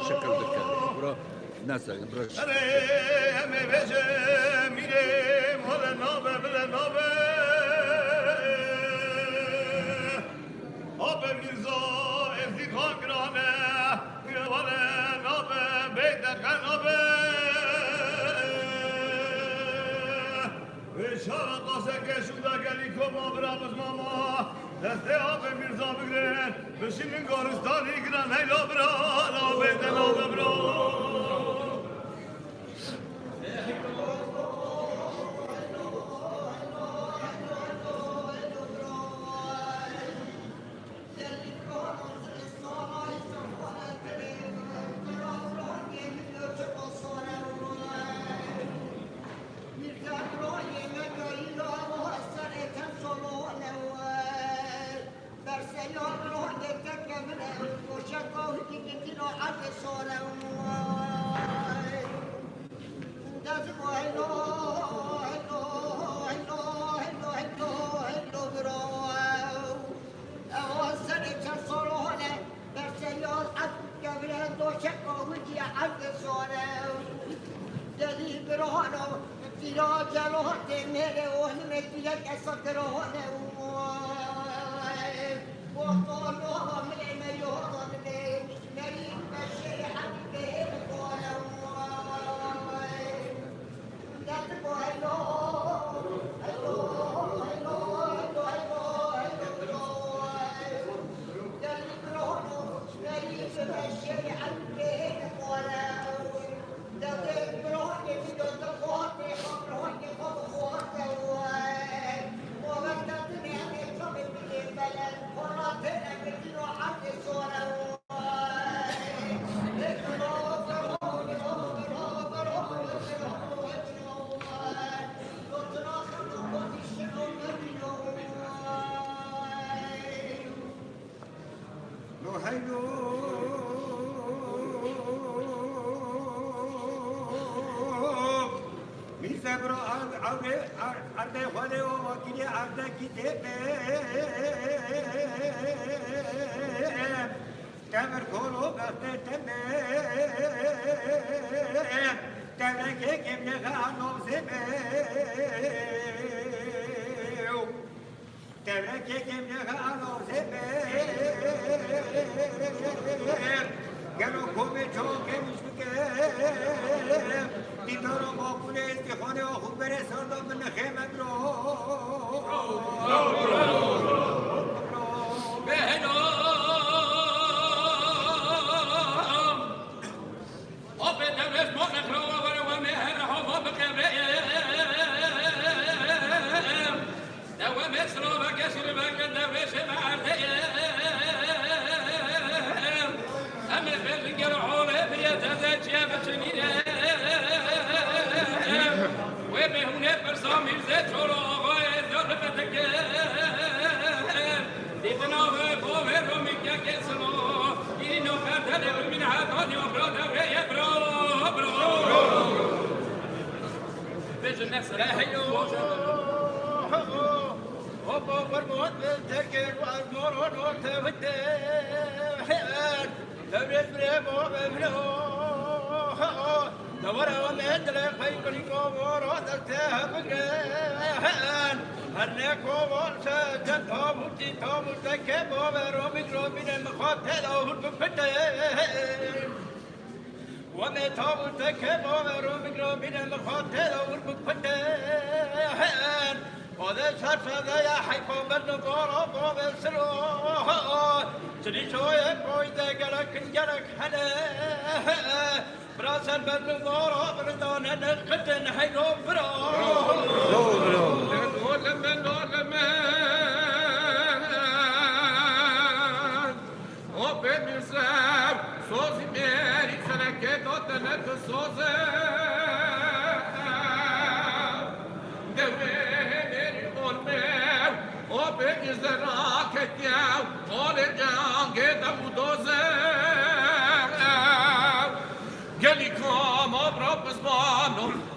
شكل ذكر برا ناس برا همه بشه میره مال نابه بله نابه آب میرزا ازدی کانگرانه میره مال نابه بیت نابه به شهر قاسه که شوده گلی کما برامز ماما دسته آب میرزا بگیرن بشینین گارستانی گرن هیلا برا نابه نابه برا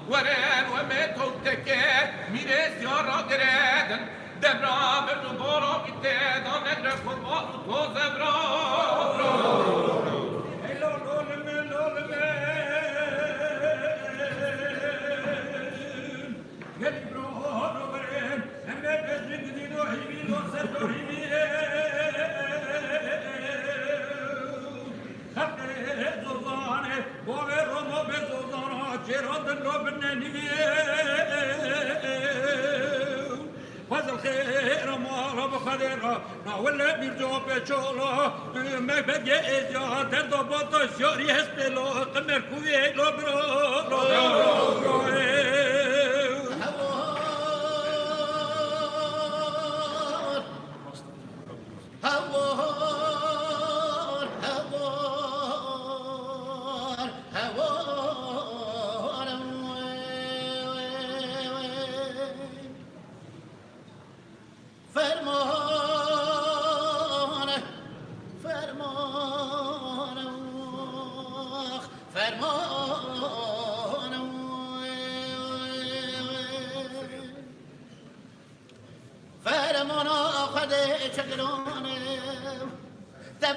ورن ومتو تكت ميرس يا راجرد دبرا بتبورو كتاد نقرا فوق تو زبرا باور رو بزودارا جراد رو بننی فضل خير ما رب خديرا ناول بيرجو بچولا ما بگه ازیا در دو بطا شوری هستلو قمر کوی لو برو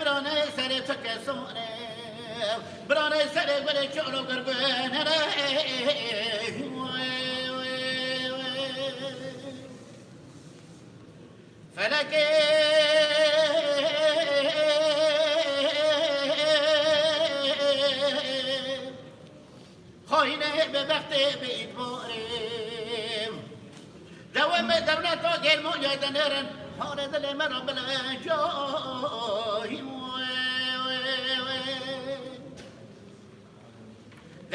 برانه سر تو کسونه برانه سر گل چونو گرگونه فلکه خواهینه به وقت بید باریم دوام دولت و گرمون یادنرن حال دل مرا بلند جای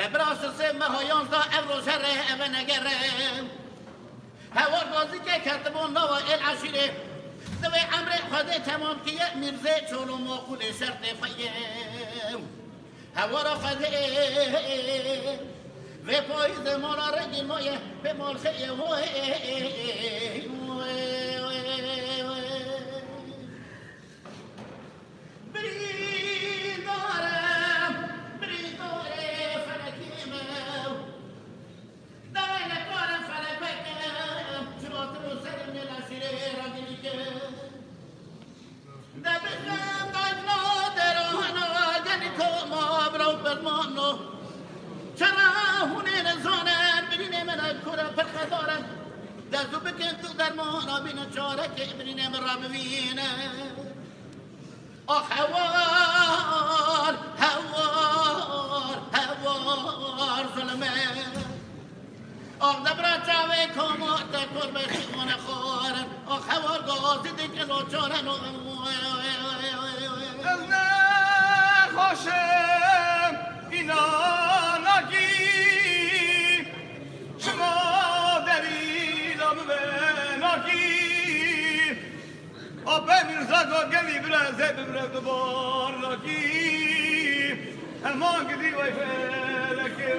دبراس سمه ها 11 اورو شره اوه نگره هوار بازی که کتبون نوا العشیره دوی عمر خواده تمام که یک میرزه چولو ماقول شرط فیم هوار خواده و پاییز مالا رنگی مایه به مال خیه دستو بکن تو درمانا بین چاره که ابرینم را ببینه آخ هوار هوار هوار ظلمه آخ دبرا چاوه کامات کر به خیمون خورن آخ هوار گازی دیکلو چارن از نه خوشم اینا نگی شما آبه میرزا گلی برزه ببرد بار لکی همان گدی وای فلکی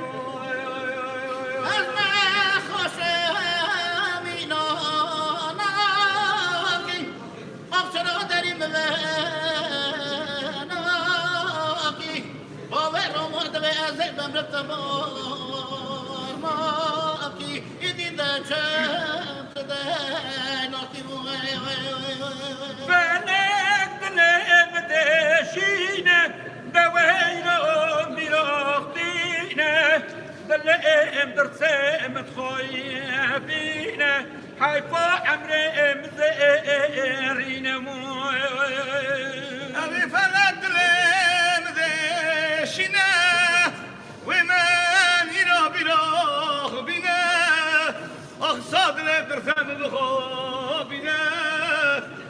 از من خوشم اینا ناکی آب چرا داریم ناکی باور رو مرد به ازه بمرد بار ماکی ایدیده چم ده ناکی فنک دلم دشینه دوینا میراختینه دلم درسم تخویبینه حیفا عمرم زیرینه أبي فلت لم ذشنا ومن يرى براخ بنا أقصاد لترسم بخابنا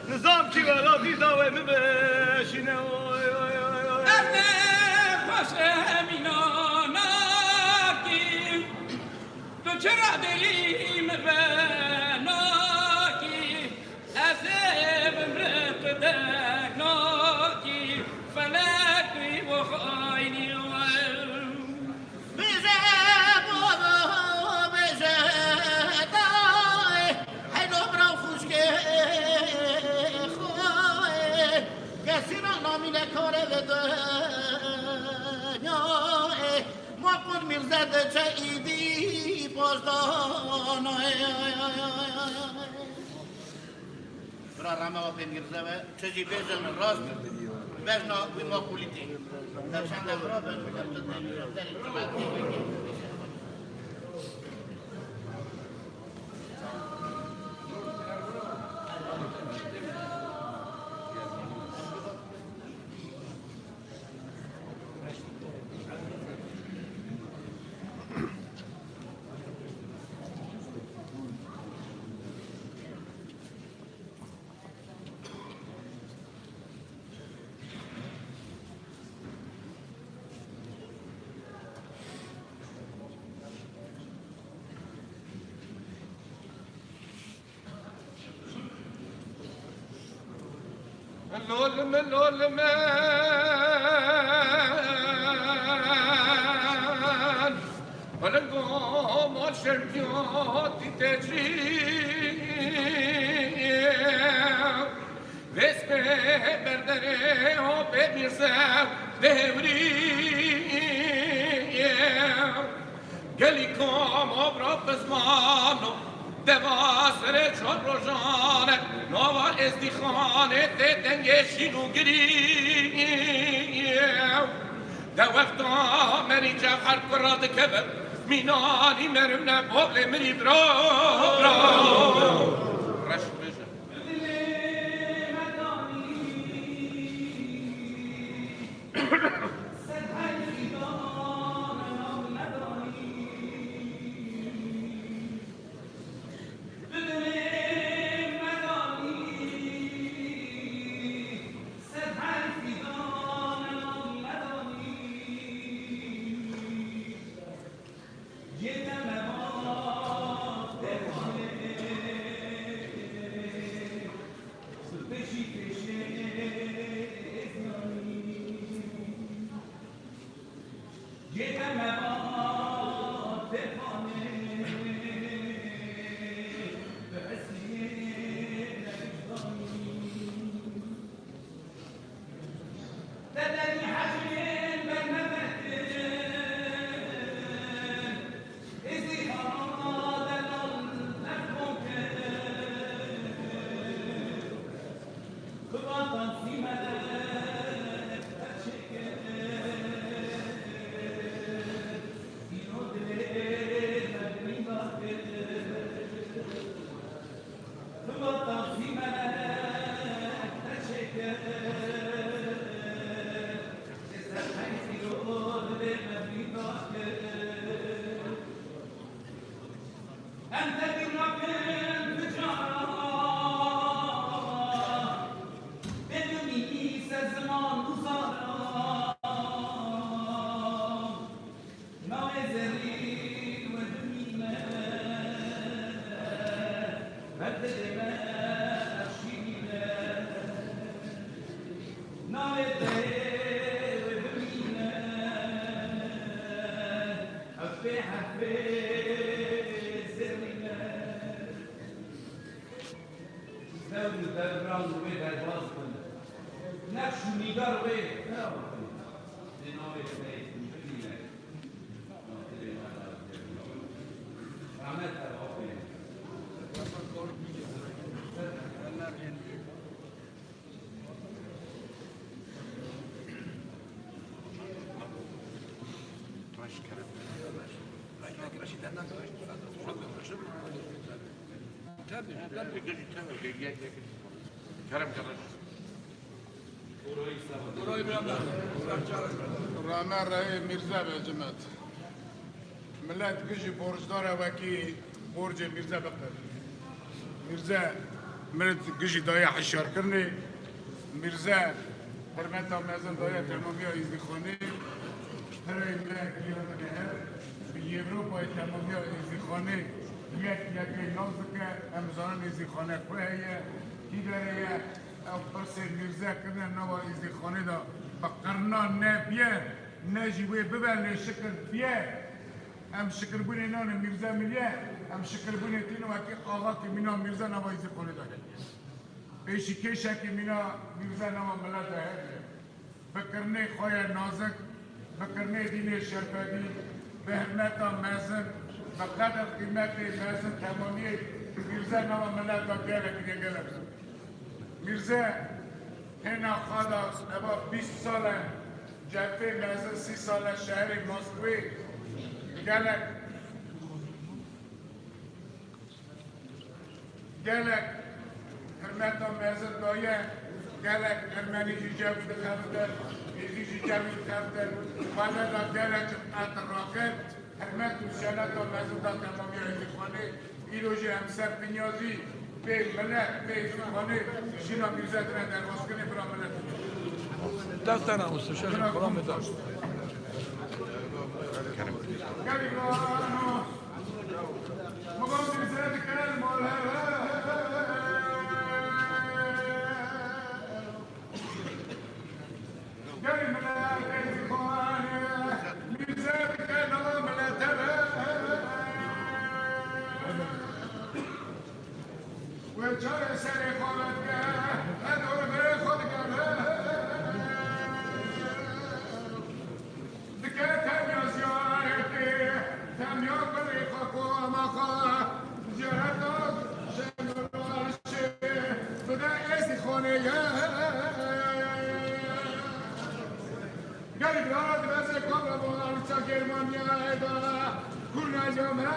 نظام كي ولا في دواء مباشنا أنا خشمنا ناكي تجرى دليم بناكي أذب مرقدك ناكي فلاكي وخايني نامینه کاره به دنیای ما کن میرزده چه ایدی پشتانای برا رمه و پی میرزده چجی بیجن راست بجنا وی ما کولیتی در چند برا لول من ولنقوم الشرقيات تجري واسمه بردره و بمیرزم دوری گلی کام آبرا بزمانو دواسر چون روزانه نوا ازدیخانه دنگشین و گری دو وقتا مری جوهر کراد کبر مینانی مرونه بابل مری برا رش بشه رامر رای میرزا به جماعت ملت گجی برجدار وکی برج میرزا بقدر میرزا ملت گجی دایا حشار کرنی میرزا حرمت آمازن دایا تمامی ایزی خانه هرای ملت گیرا بگهر به اروپا تمامی ایزی خانه یکی نازکه امزان ایزی خانه کوهیه کی داره او پرس میرزا کنه نوا ایزی خانه دا بقرنا نبیه نجیبه ببرن شکر بیه ام شکر بونه نان میرزا میلیه ام شکر بونه تینو وکی آقا که مینا میرزا نوا ایزی خانه داره پیشی کشه که مینا میرزا نوا ملت داره بکرنه خواه نازک بکرنه دین شرفدی به حرمت مزن بقدر قیمت مزن تمامی میرزا نوا ملت داره که گلک میرزا هنا خلاص ابا 20 ساله جبهه مزن 30 ساله شهر مسکوی گلک حرمت مزن دایه گلک ارمنی جاوید خفتر ایزی جاوید خفتر بعد دا گلک اتراکت حرمت و شلت مزن دا تمامی ایزی خانه ایروژی همسر بنیازی به ملت به ایزی خانه شینا میرزا دنه در واسکنه برا ملت دستانه مستشار برام داشت گلیگانو مقام میرزا کنن مال کرمانیا دا کنا جمع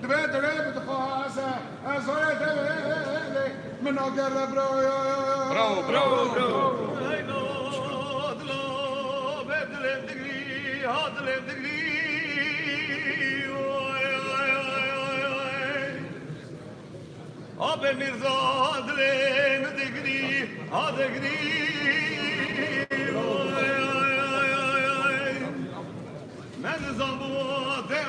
دبه دره بدخواسه ازای دوله من آگر برو برو Abi Mirza adrem digri, adegri. Men zabuate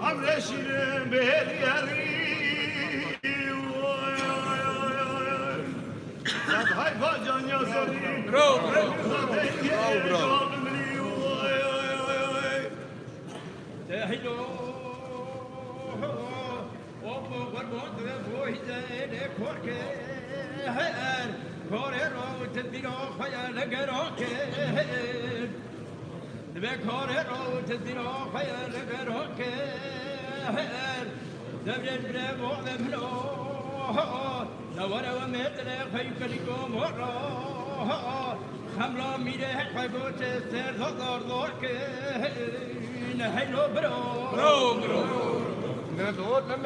amreşirim bir yeri. Sen hayfa can yazarı. Bravo. تهيلو أبو غربون بوهيدا لكورك هر كوريرو تدبيرو خيال لقروك بكوريرو تدبيرو خيال لقروك دبر البرابو ذملو نورا ومثل خيكلكم ورا خملا ميره حبوت سر ضر ضرك نهيلو برو Bravo.